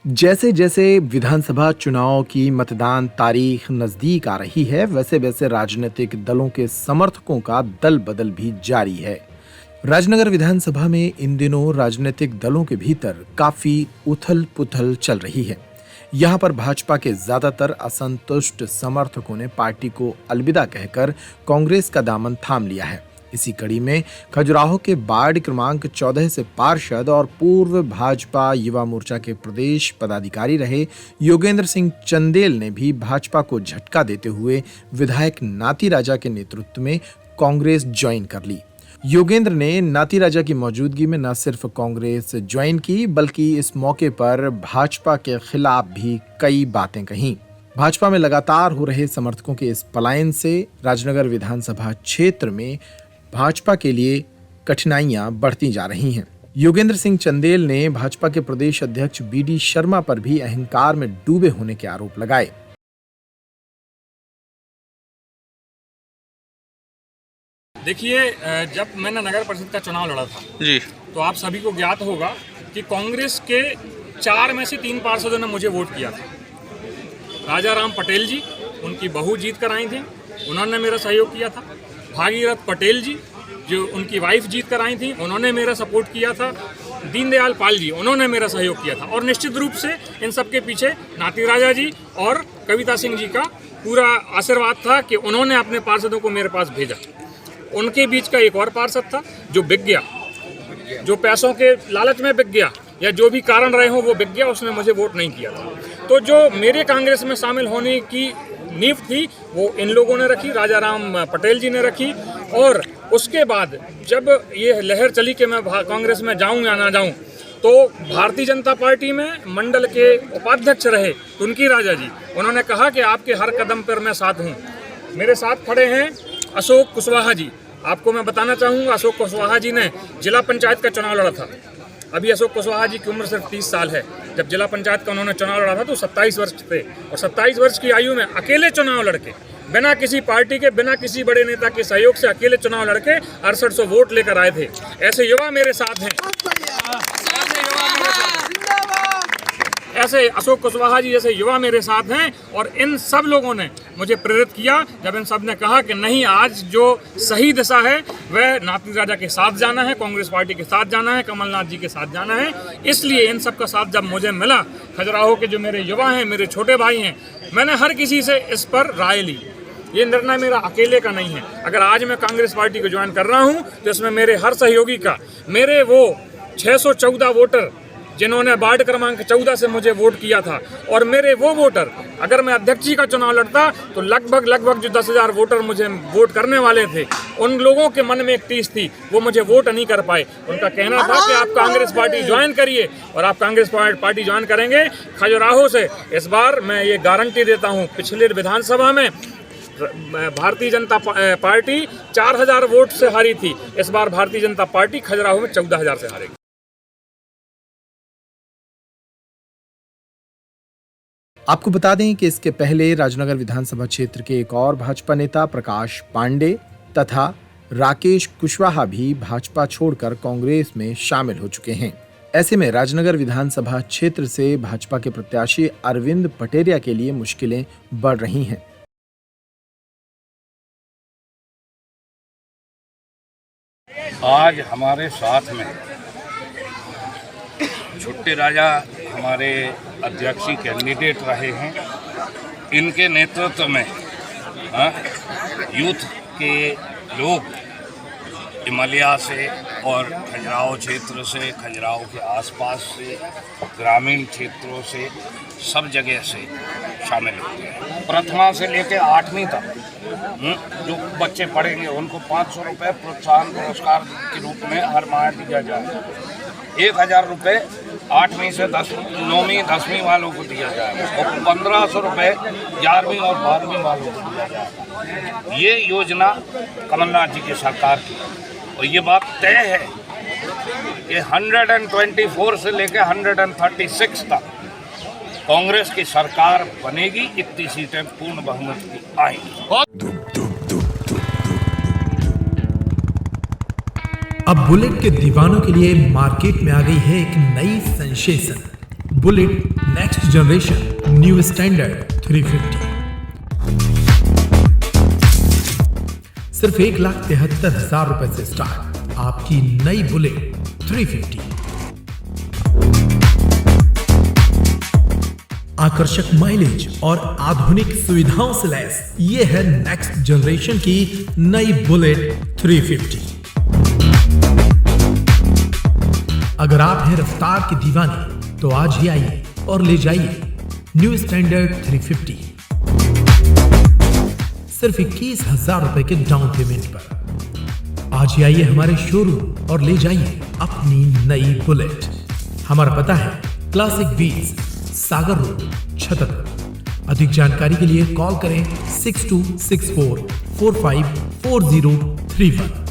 जैसे जैसे विधानसभा चुनाव की मतदान तारीख नजदीक आ रही है, वैसे वैसे राजनीतिक दलों के समर्थकों का दल बदल भी जारी है। राजनगर विधानसभा में इन दिनों राजनीतिक दलों के भीतर काफी उथल पुथल चल रही है। यहाँ पर भाजपा के ज्यादातर असंतुष्ट समर्थकों ने पार्टी को अलविदा कहकर कांग्रेस का दामन थाम लिया है। इसी कड़ी में खजुराहो के वार्ड क्रमांक 14 से पार्षद और पूर्व भाजपा युवा मोर्चा के प्रदेश पदाधिकारी रहे योगेंद्र सिंह चंदेल ने भी भाजपा को झटका देते हुए विधायक नाती राजा के नेतृत्व में कांग्रेस ज्वाइन कर ली। योगेंद्र ने नाती राजा की मौजूदगी में न सिर्फ कांग्रेस ज्वाइन की, बल्कि इस मौके पर भाजपा के खिलाफ भी कई बातें कहीं। भाजपा में लगातार हो रहे समर्थकों के इस पलायन से राजनगर विधानसभा क्षेत्र में भाजपा के लिए कठिनाइयां बढ़ती जा रही हैं। योगेंद्र सिंह चंदेल ने भाजपा के प्रदेश अध्यक्ष बीडी शर्मा पर भी अहंकार में डूबे होने के आरोप लगाए। देखिए, जब मैंने नगर परिषद का चुनाव लड़ा था जी, तो आप सभी को ज्ञात होगा कि कांग्रेस के 4 में से 3 पार्षदों ने मुझे वोट किया था। राजा राम पटेल जी, उनकी बहू जीत कर आई थी, उन्होंने मेरा सहयोग किया था। भागीरथ पटेल जी, जो उनकी वाइफ जीत कर आई थी, उन्होंने मेरा सपोर्ट किया था। दीनदयाल पाल जी, उन्होंने मेरा सहयोग किया था। और निश्चित रूप से इन सब के पीछे नाती राजा जी और कविता सिंह जी का पूरा आशीर्वाद था कि उन्होंने अपने पार्षदों को मेरे पास भेजा। उनके बीच का एक और पार्षद था जो बिक गया, जो पैसों के लालच में बिक गया या जो भी कारण रहे हो वो बिक गया, उसने मुझे वोट नहीं किया था। तो जो मेरे कांग्रेस में शामिल होने की नींव थी वो इन लोगों ने रखी, राजा राम पटेल जी ने रखी। और उसके बाद जब ये लहर चली कि मैं कांग्रेस में जाऊं या ना जाऊं, तो भारतीय जनता पार्टी में मंडल के उपाध्यक्ष रहे तुनकी राजा जी, उन्होंने कहा कि आपके हर कदम पर मैं साथ हूं। मेरे साथ खड़े हैं अशोक कुशवाहा जी। आपको मैं बताना चाहूँगा, अशोक कुशवाहा जी ने जिला पंचायत का चुनाव लड़ा था। अभी अशोक कुशवाहा जी की उम्र सिर्फ 30 साल है। जब जिला पंचायत का उन्होंने चुनाव लड़ा था तो 27 वर्ष थे, और 27 वर्ष की आयु में अकेले चुनाव लड़के, बिना किसी पार्टी के, बिना किसी बड़े नेता के सहयोग से अकेले चुनाव लड़के 6800 वोट लेकर आए थे। ऐसे युवा मेरे साथ हैं, ऐसे अशोक कुशवाहा जी जैसे युवा मेरे साथ हैं। और इन सब लोगों ने मुझे प्रेरित किया जब इन सब ने कहा कि नहीं, आज जो सही दिशा है वह नाती राजा के साथ जाना है, कांग्रेस पार्टी के साथ जाना है, कमलनाथ जी के साथ जाना है। इसलिए इन सब का साथ जब मुझे मिला, खजुराहो के जो मेरे युवा हैं, मेरे छोटे भाई हैं, मैंने हर किसी से इस पर राय ली। ये निर्णय मेरा अकेले का नहीं है। अगर आज मैं कांग्रेस पार्टी को ज्वाइन कर रहा हूँ तो इसमें मेरे हर सहयोगी का, मेरे वो 614 वोटर जिन्होंने वार्ड क्रमांक 14 से मुझे वोट किया था, और मेरे वो वोटर, अगर मैं अध्यक्ष जी का चुनाव लड़ता तो लगभग जो 10,000 वोटर मुझे वोट करने वाले थे, उन लोगों के मन में एक टीस थी, वो मुझे वोट नहीं कर पाए। उनका कहना था कि आप कांग्रेस पार्टी ज्वाइन करिए, और आप कांग्रेस पार्टी ज्वाइन करेंगे। खजुराहो से इस बार मैं ये गारंटी देता हूँ, पिछले विधानसभा में भारतीय जनता पार्टी 4,000 वोट से हारी थी, इस बार भारतीय जनता पार्टी खजुराहो में 14,000 से हारेगी। आपको बता दें कि इसके पहले राजनगर विधानसभा क्षेत्र के एक और भाजपा नेता प्रकाश पांडे तथा राकेश कुशवाहा भी भाजपा छोड़कर कांग्रेस में शामिल हो चुके हैं। ऐसे में राजनगर विधानसभा क्षेत्र से भाजपा के प्रत्याशी अरविंद पटेरिया के लिए मुश्किलें बढ़ रही हैं। आज हमारे साथ में छुट्टी राजा हमारे अध्यक्षी कैंडिडेट रहे हैं। इनके नेतृत्व में यूथ के लोग इमलिया से और खजुराहो क्षेत्र से, खजुराहो के आसपास से, ग्रामीण क्षेत्रों से, सब जगह से शामिल हो गए। प्रथमा से लेकर 8वीं तक जो बच्चे पढ़ेंगे उनको 500 रुपये प्रोत्साहन पुरस्कार के रूप में हर माह दिया जाएगा। 1,000 रुपये 8वीं से 9वीं 10वीं वालों को दिया जाएगा, और 1,500 रुपये 11वीं और 12वीं वालों को दिया जाएगा। ये योजना कमलनाथ जी की सरकार की, और ये बात तय है कि 124 से लेकर 136 तक कांग्रेस की सरकार बनेगी। 21 सीटें पूर्ण बहुमत की आएंगी। अब बुलेट के दीवानों के लिए मार्केट में आ गई है एक नई sensation, bullet generation new standard 350। सिर्फ 1,73,000 रुपए से स्टार्ट आपकी नई बुलेट 350। आकर्षक माइलेज और आधुनिक सुविधाओं से लैस ये है नेक्स्ट जनरेशन की नई बुलेट 350। अगर आप हैं रफ्तार की दीवानी तो आज ही आइए और ले जाइए न्यू स्टैंडर्ड 350 सिर्फ 21,000 रुपए के डाउन पेमेंट पर। आज ही आइए हमारे शोरूम और ले जाइए अपनी नई बुलेट। हमारा पता है क्लासिक व्हील्स, सागर रोड, छतरपुर। अधिक जानकारी के लिए कॉल करें 6264454031।